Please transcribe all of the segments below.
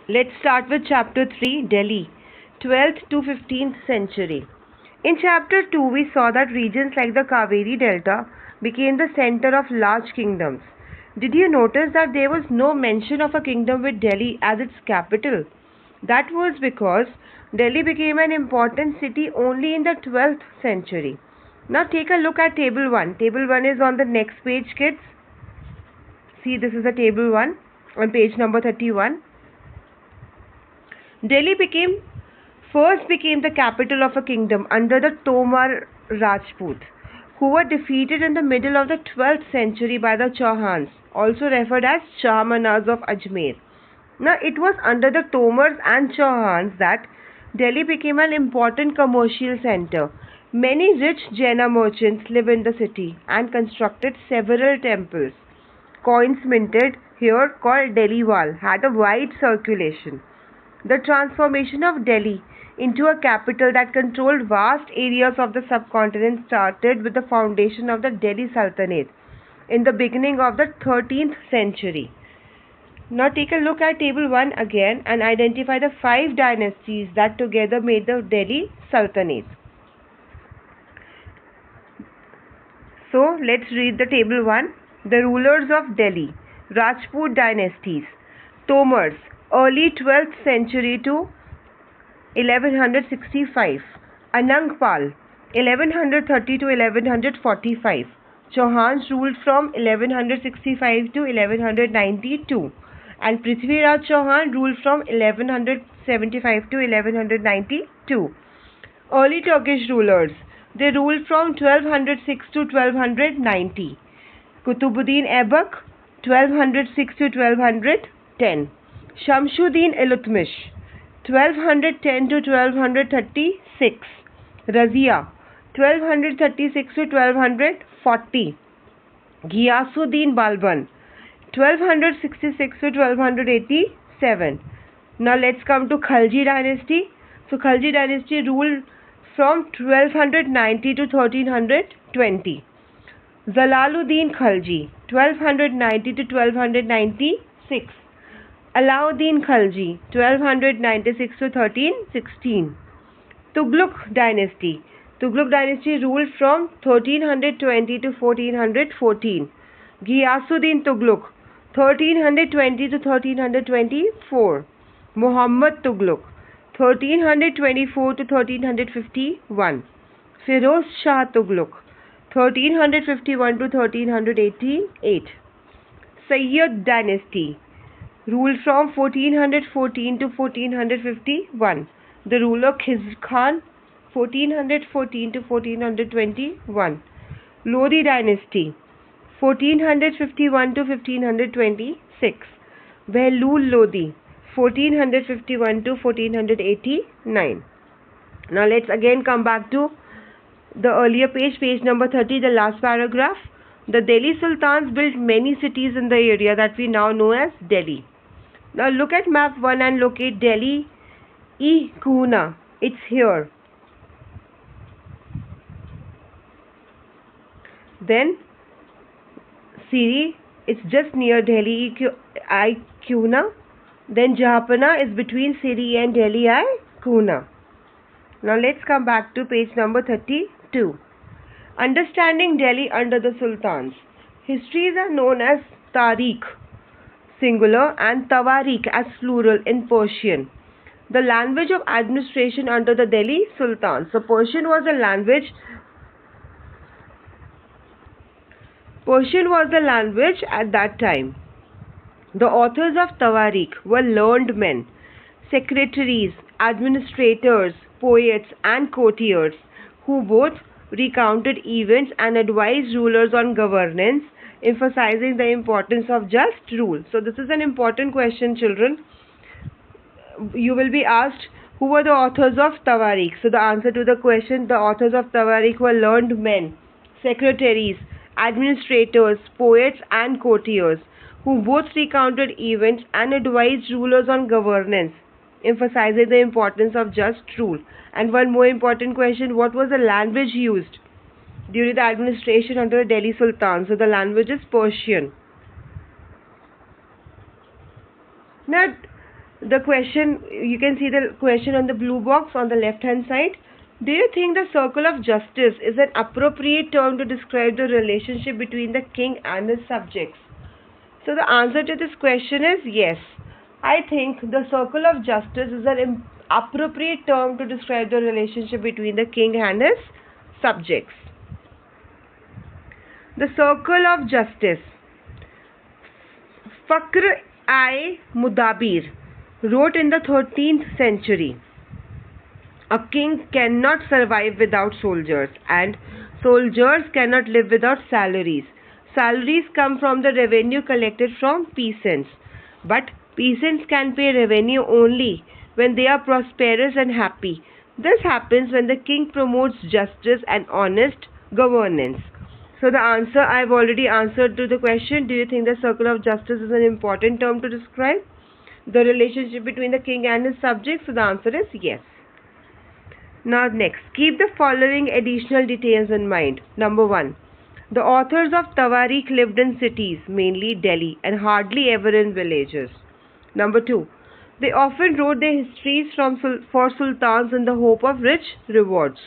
Let's start with chapter 3, Delhi, 12th to 15th century. In chapter 2, we saw that regions like the Kaveri Delta became the center of large kingdoms. Did you notice that there was no mention of a kingdom with Delhi as its capital? That was because Delhi became an important city only in the 12th century. Now take a look at table 1. Table 1 is on the next page, kids. See, this is a table 1 on page number 31. Delhi became the capital of a kingdom under the Tomar Rajput, who were defeated in the middle of the 12th century by the Chauhans, also referred as Shahmanas of Ajmer. Now, it was under the Tomars and Chauhans that Delhi became an important commercial center. Many rich Jaina merchants lived in the city and constructed several temples. Coins minted here called Delhiwal had a wide circulation. The transformation of Delhi into a capital that controlled vast areas of the subcontinent started with the foundation of the Delhi Sultanate in the beginning of the 13th century. Now take a look at table 1 again and identify the 5 dynasties that together made the Delhi Sultanate. So let's read the table 1. The rulers of Delhi, Rajput dynasties, Tomars, early 12th century to 1165, Anangpal, 1130 to 1145, Chauhans ruled from 1165 to 1192, and Prithviraj Chauhan ruled from 1175 to 1192. Early Turkish rulers, they ruled from 1206 to 1290. Kutubuddin Aibak, 1206 to 1210. Shamsuddin Iltutmish, 1210 to 1236. Razia, 1236 to 1240. Ghiyasuddin Balban, 1266 to 1287. Now let's come to Khalji dynasty. So Khalji dynasty ruled from 1290 to 1320. Jalaluddin Khalji, 1290 to 1296. Alauddin Khalji, 1296 to 1316. Tughlaq dynasty. Tughlaq dynasty ruled from 1320 to 1414. Ghiyasuddin Tughlaq, 1320 to 1324. Muhammad Tughlaq, 1324 to 1351. Firoz Shah Tughlaq, 1351 to 1388. Sayyid dynasty ruled from 1414 to 1451. The ruler Khizr Khan, 1414 to 1421. Lodi dynasty, 1451 to 1526. Behlul Lodi, 1451 to 1489. Now let's again come back to the earlier page, page number 30, the last paragraph. The Delhi Sultans built many cities in the area that we now know as Delhi. Now look at map 1 and locate Delhi-e-Kuna. It's here. Then Siri, it's just near Delhi-i-Kuna. Then Jahanpana is between Siri and Delhi-i-Kuna. Now let's come back to page number 32. Understanding Delhi under the Sultans. Histories are known as Tariq, singular, and Tawarik as plural in Persian. The language of administration under the Delhi Sultans. So Persian was the language at that time. The authors of Tawarik were learned men, secretaries, administrators, poets, and courtiers who both recounted events and advised rulers on governance, emphasizing the importance of just rule. So this is an important question, children. You will be asked, who were the authors of Tawarik? So the answer to the question, the authors of Tawarik were learned men, secretaries, administrators, poets, and courtiers who both recounted events and advised rulers on governance, emphasizing the importance of just rule. And one more important question, what was the language used during the administration under the Delhi Sultan? So the language is Persian. Now The question, you can see the question on the blue box on the left hand side. Do you think the circle of justice is an appropriate term to describe the relationship between the king and his subjects? So the answer to this question is yes. I think the circle of justice is an appropriate term to describe the relationship between the king and his subjects. The circle of justice. Fakhr-i-Mudabir wrote in the 13th century, a king cannot survive without soldiers, and soldiers cannot live without salaries. Salaries come from the revenue collected from peasants, but peasants can pay revenue only when they are prosperous and happy. This happens when the king promotes justice and honest governance. So the answer, I've already answered to the question, do you think the circle of justice is an important term to describe the relationship between the king and his subjects? So the answer is yes. Now next, keep the following additional details in mind. Number 1. The authors of Tawarikh lived in cities, mainly Delhi, and hardly ever in villages. Number 2. They often wrote their histories for sultans in the hope of rich rewards.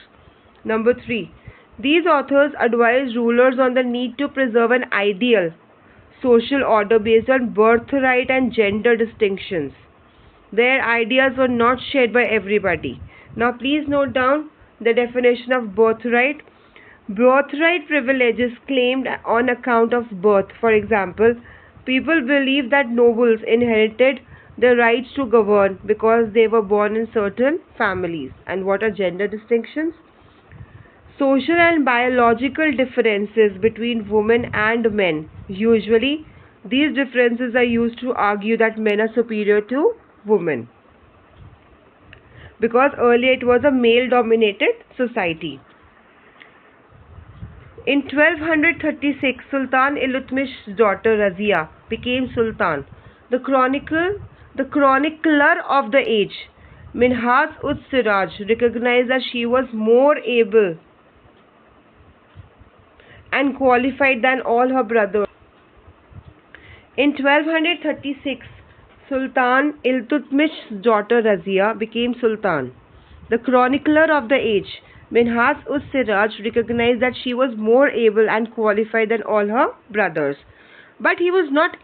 Number 3. These authors advised rulers on the need to preserve an ideal social order based on birthright and gender distinctions. Their ideas were not shared by everybody. Now please note down the definition of birthright. Birthright privileges claimed on account of birth. For example, people believed that nobles inherited the rights to govern because they were born in certain families. And what are gender distinctions? Social and biological differences between women and men. Usually, these differences are used to argue that men are superior to women, because earlier it was a male-dominated society. In 1236, Sultan Iltutmish's daughter Razia became Sultan. The chronicler of the age, Minhaj-uz-Siraj, recognized that she was more able and qualified than all her brothers. In 1236, Sultan Iltutmish's daughter Razia became Sultan. The chronicler of the age, Minhaj-uz-Siraj, recognized that she was more able and qualified than all her brothers. But he was not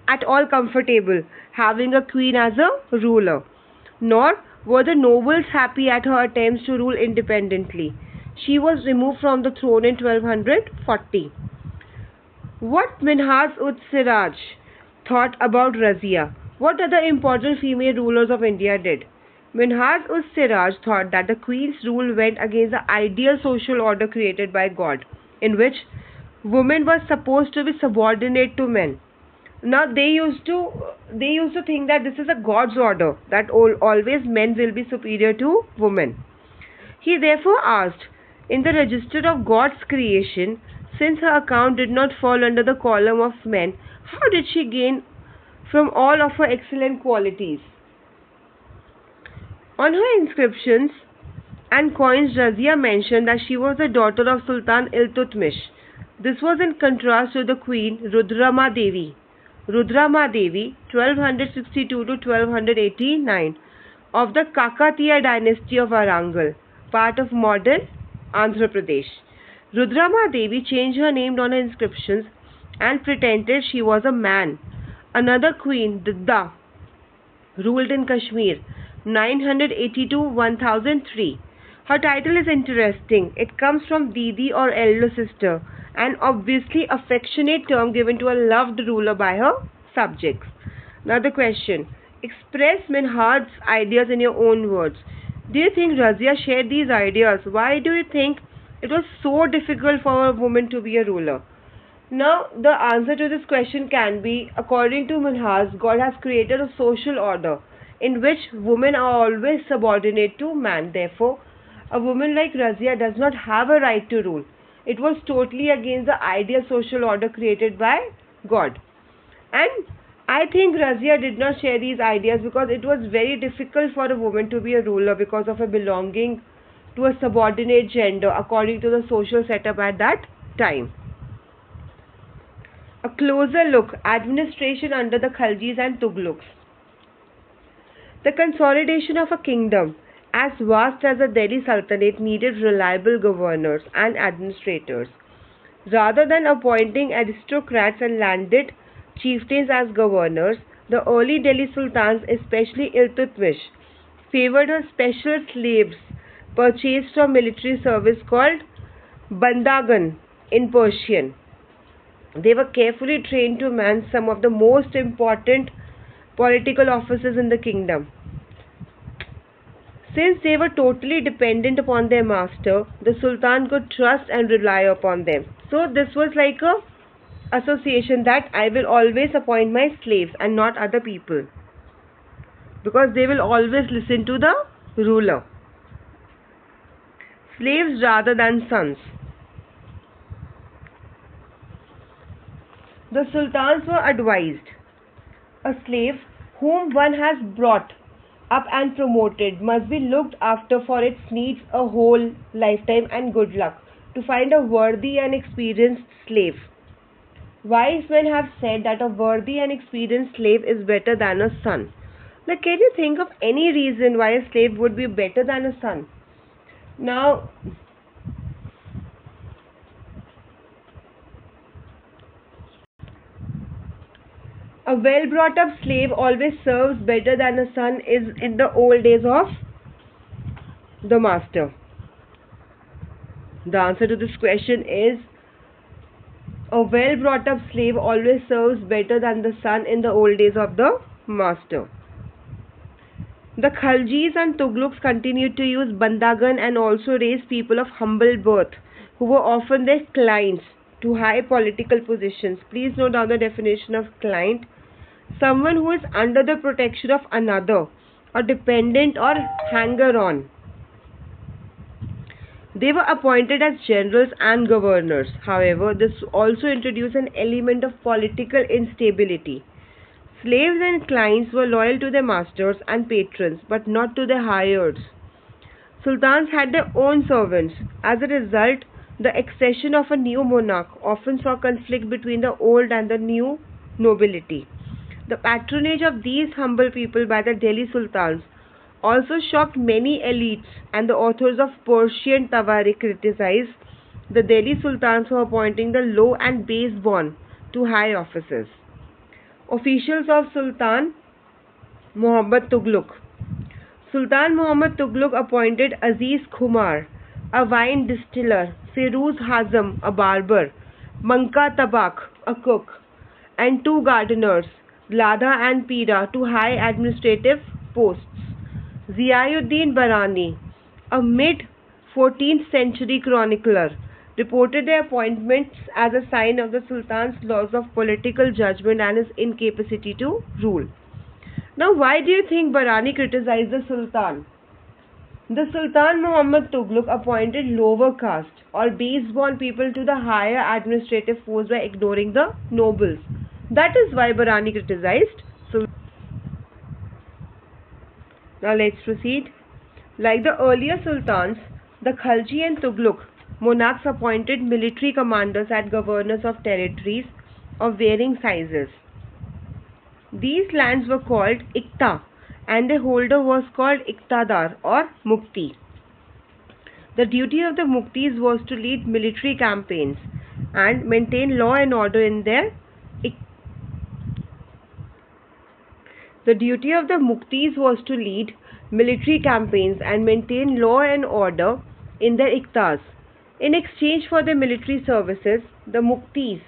at all comfortable having a queen as a ruler, nor were the nobles happy at her attempts to rule independently. She was removed from the throne in 1240. What Minhaj-uz-Siraj thought about Razia? What other important female rulers of India did? Minhaj-uz-Siraj thought that the queen's rule went against the ideal social order created by God, in which women were supposed to be subordinate to men. Now they used to think that this is a God's order, that always men will be superior to women. He therefore asked, in the register of God's creation, since her account did not fall under the column of men, how did she gain from all of her excellent qualities? On her inscriptions and coins, Razia mentioned that she was the daughter of Sultan Iltutmish. This was in contrast to the queen Rudrama Devi. Rudrama Devi, 1262 to 1289, of the Kakatiya dynasty of Warangal, part of modern Andhra Pradesh. Rudrama Devi changed her name on her inscriptions and pretended she was a man. Another queen, Didda, ruled in Kashmir, 982-1003. Her title is interesting. It comes from Didi or elder sister, an obviously affectionate term given to a loved ruler by her subjects. Now the question, express Minhaj's ideas in your own words. Do you think Razia shared these ideas? Why do you think it was so difficult for a woman to be a ruler? Now, the answer to this question can be, according to Minhaj, God has created a social order in which women are always subordinate to man. Therefore, a woman like Razia does not have a right to rule. It was totally against the ideal social order created by God. And I think Razia did not share these ideas because it was very difficult for a woman to be a ruler because of her belonging to a subordinate gender according to the social setup at that time. A closer look, administration under the Khaljis and Tughlaqs. The consolidation of a kingdom as vast as the Delhi Sultanate needed reliable governors and administrators. Rather than appointing aristocrats and landed chieftains as governors, the early Delhi sultans, especially Iltutmish, favored her special slaves purchased from military service called Bandagan in Persian. They were carefully trained to man some of the most important political offices in the kingdom. Since they were totally dependent upon their master, the sultan could trust and rely upon them. So this was like a association that I will always appoint my slaves and not other people, because they will always listen to the ruler. Slaves rather than sons. The sultans were advised, a slave whom one has brought up and promoted must be looked after for its needs a whole lifetime, and good luck to find a worthy and experienced slave. Wise men have said that a worthy and experienced slave is better than a son. Like, can you think of any reason why a slave would be better than a son? Now, a well brought up slave always serves better than a son is in the old days of the master. The answer to this question is a well brought up slave always serves better than the son in the old days of the master. The Khaljis and Tughlaqs continued to use Bandagan and also raise people of humble birth who were often their clients to high political positions. Please note down the definition of client: someone who is under the protection of another, or dependent or hanger on. They were appointed as generals and governors. However, this also introduced an element of political instability. Slaves and clients were loyal to their masters and patrons, but not to their hireds. Sultans had their own servants. As a result, the accession of a new monarch often saw conflict between the old and the new nobility. The patronage of these humble people by the Delhi sultans also shocked many elites, and the authors of Persian Tawarikh criticized the Delhi sultans for appointing the low and base born to high offices. Officials of Sultan Muhammad Tughlaq. Sultan Muhammad Tughlaq appointed Aziz Kumar, a wine distiller, Firuz Hazam, a barber, Manka Tabak, a cook, and two gardeners, Lada and Pira, to high administrative posts. Ziauddin Barani, a mid-14th century chronicler, reported their appointments as a sign of the Sultan's loss of political judgment and his incapacity to rule. Now, why do you think Barani criticized the Sultan? The Sultan Muhammad Tughlaq appointed lower caste or base-born people to the higher administrative posts by ignoring the nobles. That is why Barani criticized Sultan. Now let's proceed. Like the earlier sultans, the Khalji and Tughlaq monarchs appointed military commanders as governors of territories of varying sizes. These lands were called Iqta, and their holder was called Iqtadar or Mukti. The duty of the Muktis was to lead military campaigns and maintain law and order in their The duty of the Muktis was to lead military campaigns and maintain law and order in their Iqtas. In exchange for their military services, the Muktis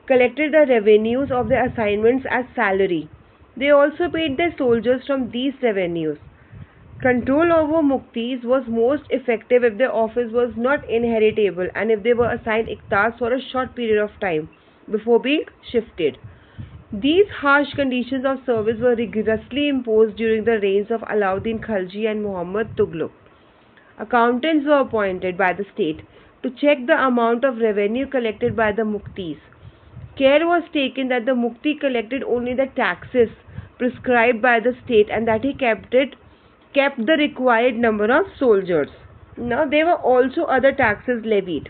collected the revenues of their assignments as salary. They also paid their soldiers from these revenues. Control over Muktis was most effective if their office was not inheritable and if they were assigned Iqtas for a short period of time before being shifted. These harsh conditions of service were rigorously imposed during the reigns of Alauddin Khalji and Muhammad Tughlaq. Accountants were appointed by the state to check the amount of revenue collected by the Muktis. Care was taken that the Mukti collected only the taxes prescribed by the state and that he kept the required number of soldiers. Now there were also other taxes levied.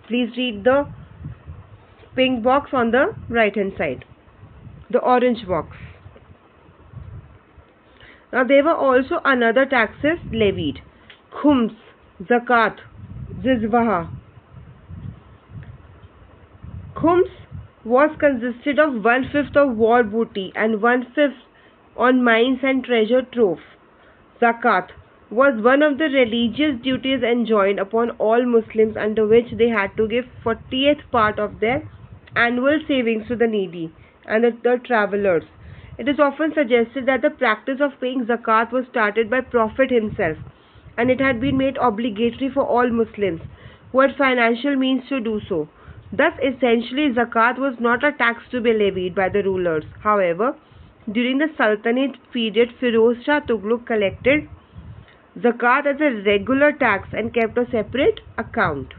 Please read the pink box on the right hand side. The orange box. Now there were also another taxes levied: khums, zakat, zizvah. Khums was consisted of 1/5 of war booty and 1/5 on mines and treasure trove. Zakat was one of the religious duties enjoined upon all Muslims, under which they had to give 40th part of their annual savings to the needy and the travelers. It is often suggested that the practice of paying zakat was started by Prophet himself, and it had been made obligatory for all Muslims who had financial means to do so. Thus, essentially, zakat was not a tax to be levied by the rulers. However, during the Sultanate period, Firoz Shah Tughlaq collected zakat as a regular tax and kept a separate account.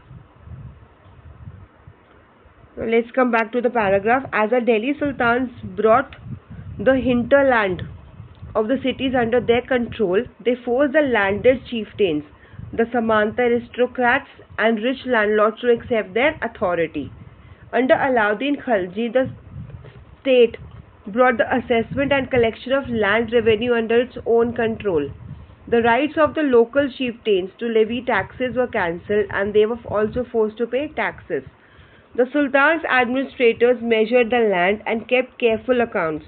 Now let's come back to the paragraph. As the Delhi Sultans brought the hinterland of the cities under their control, they forced the landed chieftains, the Samanta aristocrats and rich landlords to accept their authority. Under Alauddin Khilji, the state brought the assessment and collection of land revenue under its own control. The rights of the local chieftains to levy taxes were cancelled, and they were also forced to pay taxes. The Sultan's administrators measured the land and kept careful accounts.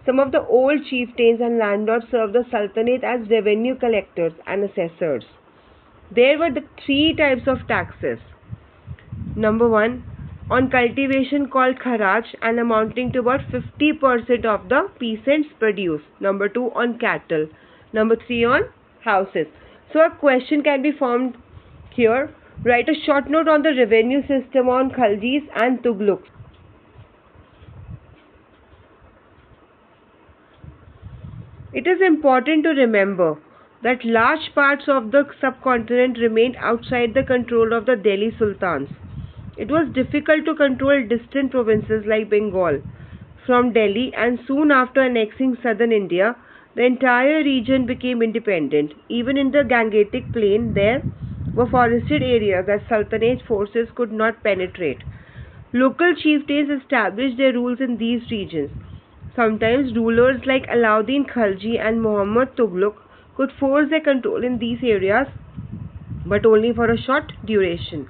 Some of the old chieftains and landlords served the Sultanate as revenue collectors and assessors. There were the three types of taxes. Number 1, on cultivation called kharaj and amounting to about 50% of the peasants' produce. Number 2, on cattle. Number 3, on houses. So a question can be formed here. Write a short note on the revenue system on Khaljis and Tughlaqs. It is important to remember that large parts of the subcontinent remained outside the control of the Delhi Sultans. It was difficult to control distant provinces like Bengal from Delhi, and soon after annexing southern India, the entire region became independent. Even in the Gangetic Plain, there were forested areas that Sultanate forces could not penetrate. Local chieftains established their rules in these regions. Sometimes rulers like Alauddin Khilji and Muhammad Tughlaq could force their control in these areas, but only for a short duration.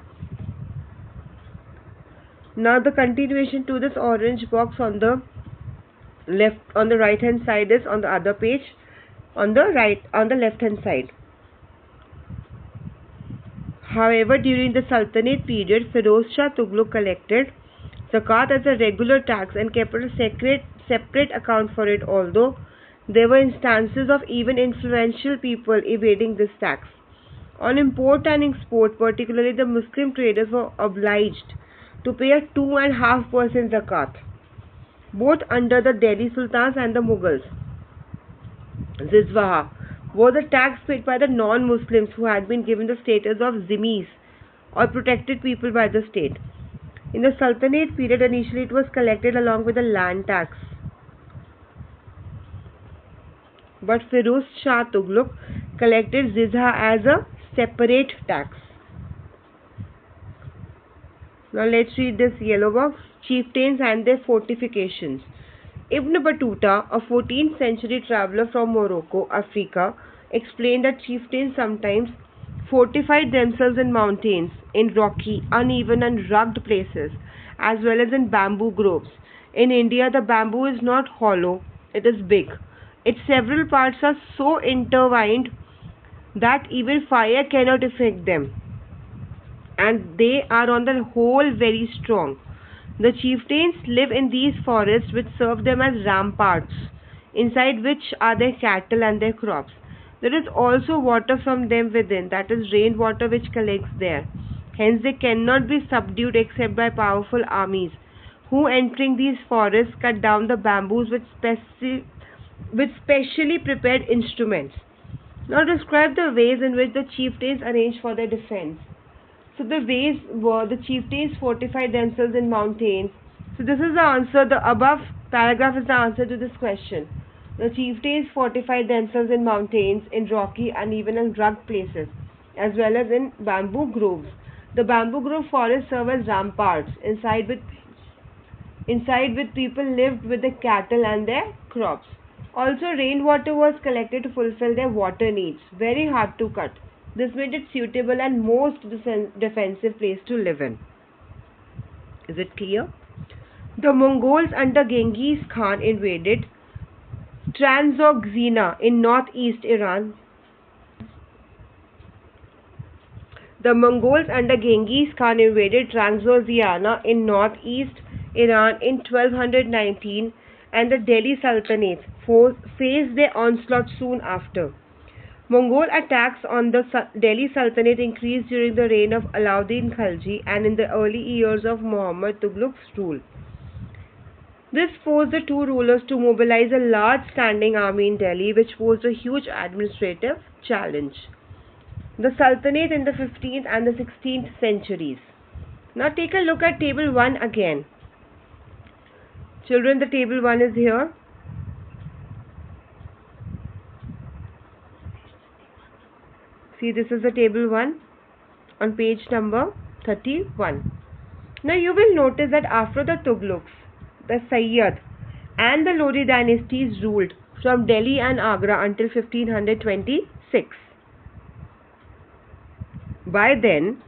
Now the continuation to this orange box on the right hand side is on the other page, on the left hand side. However, during the Sultanate period, Firoz Shah Tughlaq collected zakat as a regular tax and kept a separate account for it, although there were instances of even influential people evading this tax. On import and export, particularly the Muslim traders were obliged to pay a 2.5% zakat, both under the Delhi Sultans and the Mughals. Zizvah was a tax paid by the non-Muslims who had been given the status of zimmis or protected people by the state. In the Sultanate period, initially it was collected along with the land tax, but Firoz Shah Tughlaq collected zizha as a separate tax. Now let's read this yellow box. Chieftains and their fortifications. Ibn Battuta, a 14th century traveller from Morocco, Africa, explained that chieftains sometimes fortified themselves in mountains, in rocky, uneven and rugged places, as well as in bamboo groves. In India, the bamboo is not hollow, it is big. Its several parts are so intertwined that even fire cannot affect them, and they are on the whole very strong. The chieftains live in these forests, which serve them as ramparts, inside which are their cattle and their crops. There is also water from them within, that is rainwater, which collects there. Hence they cannot be subdued except by powerful armies, who, entering these forests, cut down the bamboos with specially prepared instruments. Now describe the ways in which the chieftains arrange for their defense. So the ways were: the chieftains fortified themselves in mountains. So this is the answer. The above paragraph is the answer to this question. The chieftains fortified themselves in mountains, in rocky, uneven and rugged places, as well as in bamboo groves. The bamboo grove forests serve as ramparts. Inside with people lived with their cattle and their crops. Also, rainwater was collected to fulfill their water needs. Very hard to cut. This made it suitable and most defensive place to live in. Is it clear? The Mongols under Genghis Khan invaded Transoxina in northeast Iran. The Mongols under Genghis Khan invaded Transoxiana in northeast Iran in 1219, and the Delhi Sultanate faced their onslaught soon after. Mongol attacks on the Delhi Sultanate increased during the reign of Alauddin Khilji and in the early years of Muhammad Tughlaq's rule. This forced the two rulers to mobilize a large standing army in Delhi, which posed a huge administrative challenge. The Sultanate in the 15th and the 16th centuries. Now take a look at table 1 again. Children, the table 1 is here. See, this is the table 1 on page number 31. Now you will notice that after the Tughlaqs, the Sayyid and the Lodi dynasties ruled from Delhi and Agra until 1526. By then,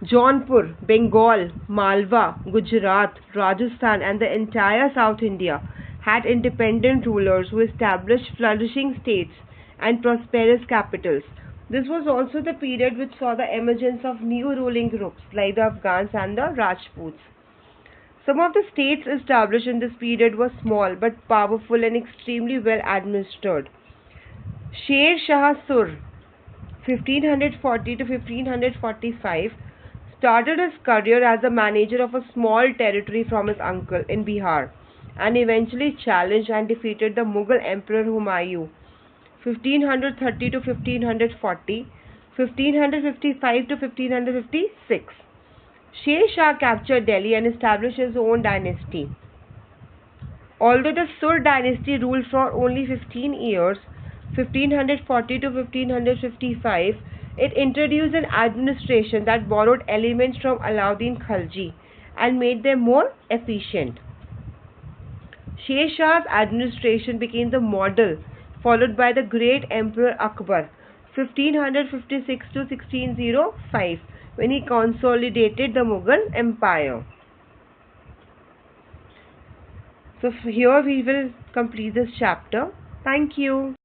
Jaunpur, Bengal, Malwa, Gujarat, Rajasthan and the entire South India had independent rulers who established flourishing states and prosperous capitals. This was also the period which saw the emergence of new ruling groups like the Afghans and the Rajputs. Some of the states established in this period were small but powerful and extremely well administered. Sher Shah Sur 1540 to 1545 started his career as a manager of a small territory from his uncle in Bihar and eventually challenged and defeated the Mughal Emperor Humayun 1530 to 1540, 1555 to 1556. Sher Shah captured Delhi and established his own dynasty. Although the Sur dynasty ruled for only 15 years, 1540 to 1555, it introduced an administration that borrowed elements from Alauddin Khilji and made them more efficient. Sher Shah's administration became the model followed by the great Emperor Akbar 1556 to 1605 when he consolidated the Mughal Empire. So here we will complete this chapter. Thank you.